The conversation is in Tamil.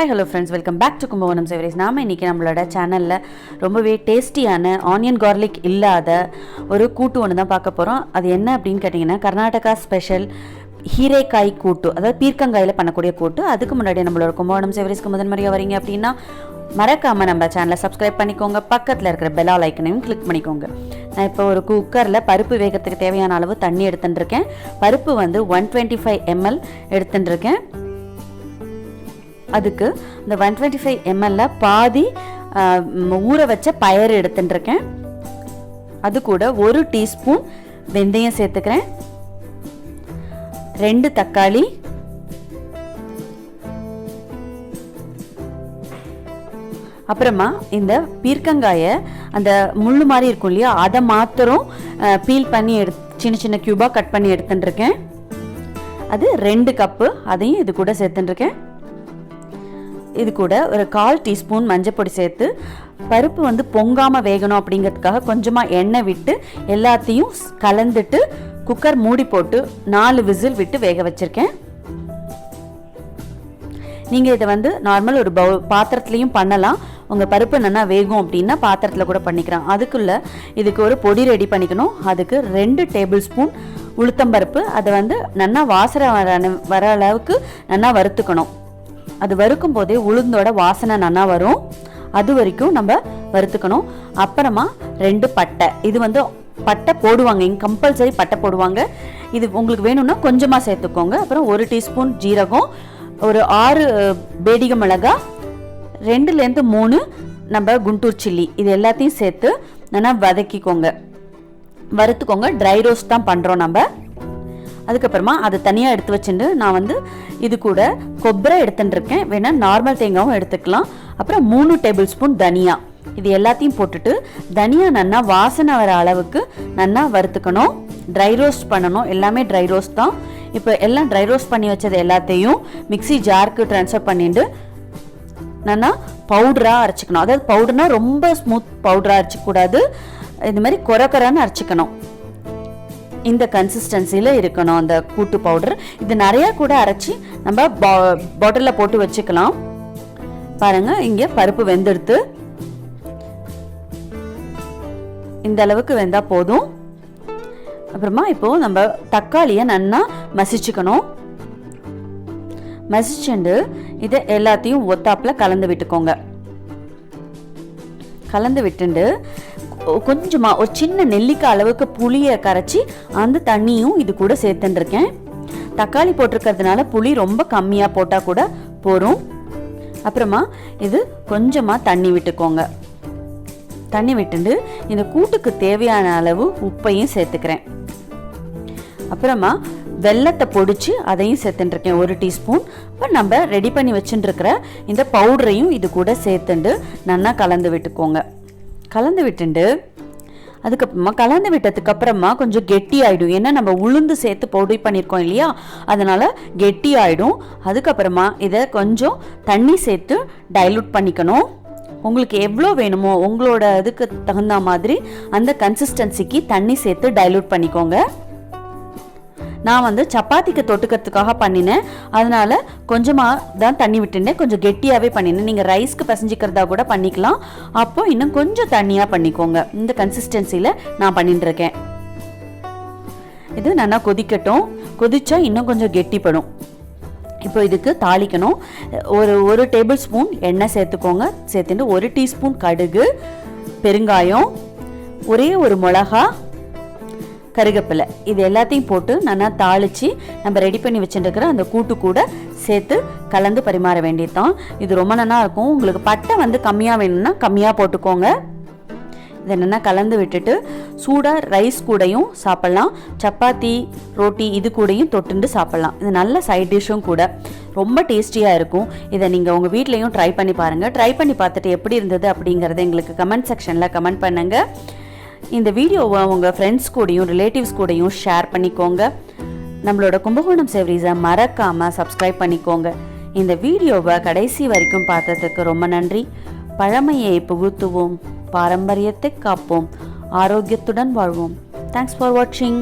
Hi hello friends, welcome back to Kumbakonamsavouries. நாம இன்னைக்கு நம்மளோட சேனல்ல ரொம்பவே டேஸ்டியான ஆனியன் garlic இல்லாத ஒரு கூட்டு ஒன்று தான் பார்க்க போறோம். அது என்ன அப்படினு கேட்டிங்கனா கர்நாடகா ஸ்பெஷல் Heerekai Kootu, அதாவது பீர்க்கங்காயில பண்ணக்கூடிய கூட்டு. அதுக்கு முன்னாடி நம்மளோட Kumbakonamsavouries முதன்முறையா வரீங்க அப்படினா மறக்காம நம்ம சேனலை சப்ஸ்கிரைப் பண்ணிக்கோங்க. பக்கத்துல இருக்கிற பெல் ஐகானையும் கிளிக் பண்ணிக்கோங்க. நான் இப்போ ஒரு குக்கர்ல பருப்பு வேகத்துக்கு தேவையான அளவு தண்ணி எடுத்துட்டு இருக்கேன். பருப்பு வந்து 125 ml எடுத்துட்டு இருக்கேன். அதுக்கு இந்த 125 ml பாதி ஊற வச்ச பயறு எடுத்துட்டு இருக்கேன். அது கூட 1 டீஸ்பூன் வெந்தயம் சேர்த்துக்கிறேன். 2 தக்காளி, அப்புறமா இந்த பீர்க்கங்காயை அந்த முள்ளு மாதிரி இருக்கும் இல்லையா, அதை மாத்திரம் பீல் பண்ணி சின்ன சின்ன கியூபா கட் பண்ணி எடுத்துட்டு இருக்கேன். அது 2 கப்பு, அதையும் இது கூட சேர்த்துட்டு இருக்கேன். இது கூட ஒரு 1/4 டீஸ்பூன் மஞ்சள் பொடி சேர்த்து பருப்பு வந்து பொங்காம வேகணும் அப்படிங்கிறதுக்காக கொஞ்சமா எண்ணெய் விட்டு எல்லாத்தையும் கலந்துட்டு குக்கர் மூடி போட்டு 4 விசில் விட்டு வேக வச்சிருக்கேன். நீங்க இதை வந்து நார்மல் ஒரு பாத்திரத்துலையும் பண்ணலாம். உங்க பருப்பு நல்லா வேகும் அப்படின்னா பாத்திரத்துல கூட பண்ணிக்கலாம். அதுக்குள்ள இதுக்கு ஒரு பொடி ரெடி பண்ணிக்கணும். அதுக்கு 2 டேபிள் ஸ்பூன் உளுத்தம்பருப்பு, அதை வந்து நல்லா வாசனை வர அளவுக்கு நல்லா வறுத்துக்கணும். அது வறுக்கும் போதே உளுந்தோட வாசனை நல்லா வரும். அது வரைக்கும் நம்ம வறுத்துக்கணும். அப்புறமா 2 பட்டை, இது வந்து பட்டை போடுவாங்க, இங்கே கம்பல்சரி பட்டை போடுவாங்க. இது உங்களுக்கு வேணும்னா கொஞ்சமாக சேர்த்துக்கோங்க. அப்புறம் 1 டீஸ்பூன் ஜீரகம், ஒரு 6 பேடிக மிளகாய், 2லேருந்து 3 நம்ம குண்டூர் சில்லி, இது எல்லாத்தையும் சேர்த்து நல்லா வதக்கிக்கோங்க, வறுத்துக்கோங்க. ட்ரை ரோஸ்ட் தான் பண்ணுறோம் நம்ம. அதுக்கப்புறமா அதை தனியாக எடுத்து வச்சுட்டு நான் வந்து இது கூட கொಬ್ಬரை எடுத்துட்டு இருக்கேன். வேணா நார்மல் தேங்காவும் எடுத்துக்கலாம். அப்புறம் 3 டேபிள் ஸ்பூன் தனியா, இது எல்லாத்தையும் போட்டுட்டு தனியா நல்லா வாசனை வர அளவுக்கு நல்லா வறுத்துக்கணும். ட்ரை ரோஸ்ட் பண்ணணும், எல்லாமே ட்ரை ரோஸ்ட் தான். இப்போ எல்லாம் ட்ரை ரோஸ்ட் பண்ணி வச்சது எல்லாத்தையும் மிக்ஸி ஜாருக்கு ட்ரான்ஸ்ஃபர் பண்ணிட்டு நல்லா பவுடராக அரைச்சிக்கணும். அதாவது பவுடர்னா ரொம்ப ஸ்மூத் பவுடராக அரைச்சிக்கூடாது, இது மாதிரி கொரன்னு அரைச்சிக்கணும். இந்த கன்சிஸ்டன்சியில் இருக்கணும் அந்த கூட்டு பவுடர். இது நிறையா கூட அரைச்சி நம்ம பாட்டிலில் போட்டு வச்சுக்கலாம். பாருங்க, இங்கே பருப்பு வெந்தெடுத்து இந்த அளவுக்கு வெந்தா போதும். அப்புறமா இப்போ நம்ம தக்காளியை நல்லா மசிச்சுக்கணும். மசிச்சுண்டு இதை எல்லாத்தையும் ஒத்தாப்புல கலந்து விட்டுக்கோங்க. கலந்து விட்டுண்டு கொஞ்சமா ஒரு சின்ன நெல்லிக்காய் அளவுக்கு புளியை கரைச்சி அந்த தண்ணியும் இது கூட சேர்த்துருக்கேன். தக்காளி போட்டிருக்கிறதுனால புளி ரொம்ப கம்மியா போட்டா கூட போரும். அப்புறமா இது கொஞ்சமா தண்ணி விட்டுக்கோங்க. தண்ணி விட்டுண்டு இந்த கூட்டுக்கு தேவையான அளவு உப்பையும் சேர்த்துக்கிறேன். அப்புறமா வெல்லத்தை பொடிச்சு அதையும் சேர்த்துருக்கேன், 1 டீஸ்பூன். இப்போ நம்ம ரெடி பண்ணி வச்சுருக்கிற இந்த பவுடரையும் இது கூட சேர்த்துண்டு நல்லா கலந்து விட்டுக்கோங்க. கலந்து விட்டுண்டு அதுக்கப்புறமா கலந்து விட்டதுக்கு அப்புறமா கொஞ்சம் கெட்டி ஆகிடும். ஏன்னா நம்ம உளுந்து சேர்த்து பவுடர் பண்ணியிருக்கோம் இல்லையா, அதனால கெட்டி ஆகிடும். அதுக்கப்புறமா இதை கொஞ்சம் தண்ணி சேர்த்து டைலூட் பண்ணிக்கணும். உங்களுக்கு எவ்வளோ வேணுமோ உங்களோட இதுக்கு தகுந்த மாதிரி அந்த கன்சிஸ்டன்சிக்கு தண்ணி சேர்த்து டைலூட் பண்ணிக்கோங்க. நான் வந்து சப்பாத்திக்கு தொட்டுக்கிறதுக்காக பண்ணினேன், அதனால கொஞ்சமாக தான் தண்ணி விட்டுனேன், கொஞ்சம் கெட்டியாகவே பண்ணினேன். நீங்கள் ரைஸ்க்கு பசஞ்சிக்கிறதா கூட பண்ணிக்கலாம். அப்போ இன்னும் கொஞ்சம் தண்ணியாக பண்ணிக்கோங்க. இந்த கன்சிஸ்டன்சியில் நான் பண்ணிட்டு இருக்கேன். இது நல்லா கொதிக்கட்டும். கொதிச்சா இன்னும் கொஞ்சம் கெட்டிப்படும். இப்போ இதுக்கு தாளிக்கணும். ஒரு டேபிள் ஸ்பூன் எண்ணெய் சேர்த்துக்கோங்க. சேர்த்துட்டு 1 டீஸ்பூன் கடுகு, பெருங்காயம், ஒரே ஒரு மிளகா, கருவேப்பிலை, இது எல்லாத்தையும் போட்டு நல்லா தாளித்து நம்ம ரெடி பண்ணி வச்சுருக்கிற அந்த கூட்டு கூட சேர்த்து கலந்து பரிமாற வேண்டியதுதான். இது ரொம்ப நல்லா இருக்கும். உங்களுக்கு பட்டை வந்து கம்மியாக வேணும்னா கம்மியாக போட்டுக்கோங்க. இதை நல்லா கலந்து விட்டுட்டு சூடாக ரைஸ் கூடையும் சாப்பிட்லாம், சப்பாத்தி ரோட்டி இது கூடையும் தொட்டுண்டு சாப்பிட்லாம். இது நல்ல சைட் டிஷ்ஷும் கூட, ரொம்ப டேஸ்டியாக இருக்கும். இதை நீங்கள் உங்கள் வீட்லேயும் ட்ரை பண்ணி பாருங்கள். ட்ரை பண்ணி பார்த்துட்டு எப்படி இருந்தது அப்படிங்கிறத எங்களுக்கு கமெண்ட் செக்ஷனில் கமெண்ட் பண்ணுங்கள். இந்த வீடியோவை உங்கள் ஃப்ரெண்ட்ஸ் கூடயும் ரிலேட்டிவ்ஸ் கூடயும் ஷேர் பண்ணிக்கோங்க. நம்மளோட கும்பகோணம்சேவரீஸை மறக்காமல் சப்ஸ்கிரைப் பண்ணிக்கோங்க. இந்த வீடியோவை கடைசி வரைக்கும் பார்த்ததுக்கு ரொம்ப நன்றி. பழமையை புகுத்துவோம், பாரம்பரியத்தை காப்போம், ஆரோக்கியத்துடன் வாழ்வோம். தேங்க்ஸ் ஃபார் வாட்சிங்.